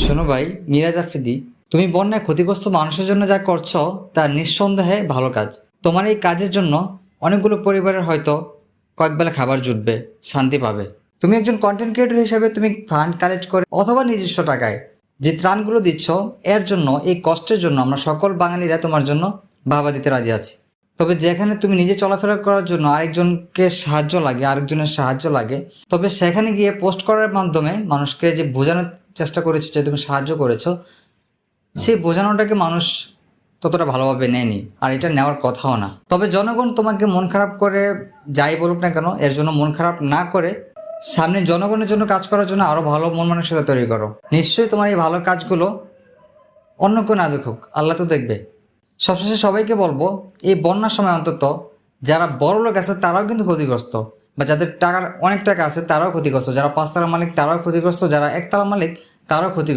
শোনো ভাই, মিরাজ আফ্রিদি, তুমি বন্যায় ক্ষতিগ্রস্ত মানুষের জন্য যা করছো তা নিঃসন্দেহে ভালো কাজ। তোমার এই কাজের জন্য অনেকগুলো পরিবারের হয়তো কয়েকবেলা খাবার জুটবে, শান্তি পাবে। তুমি একজন কন্টেন্ট ক্রিয়েটর হিসাবে তুমি ফান্ড কালেক্ট করে অথবা নিজস্ব টাকায় যে ত্রাণগুলো দিচ্ছ, এর জন্য, এই কষ্টের জন্য আমরা সকল বাঙালিরা তোমার জন্য বাবা দিতে রাজি আছি। তবে যেখানে তুমি নিজে চলাফেরা করার জন্য আরেকজনকে সাহায্য লাগে, আরেকজনের সাহায্য লাগে, তবে সেখানে গিয়ে পোস্ট করার মাধ্যমে মানুষকে যে বোঝানোর চেষ্টা করেছো যে তুমি সাহায্য করেছো, সেই বোঝানোটাকে মানুষ ততটা ভালোভাবে নেয়নি, আর এটা নেওয়ার কথাও না। তবে জনগণ তোমাকে মন খারাপ করে যাই বলুক না কেন, এর জন্য মন খারাপ না করে সামনে জনগণের জন্য কাজ করার জন্য আরও ভালো মন মানসিকতা তৈরি করো। নিশ্চয়ই তোমার এই ভালো কাজগুলো অন্য কেউ না দেখুক, আল্লাহ তো দেখবে। সবশেষে সবাইকে বলবো, এই বন্যার সময় অন্তত যারা বড় লোক আছে তারাও কিন্তু ক্ষতিগ্রস্ত, বা যাদের টাকার অনেক টাকা আছে তারাও ক্ষতিগ্রস্ত, যারা 5 তালা মালিক তারাও ক্ষতিগ্রস্ত, যারা 1 তালা মালিক তারাও ক্ষতিগ্রস্ত।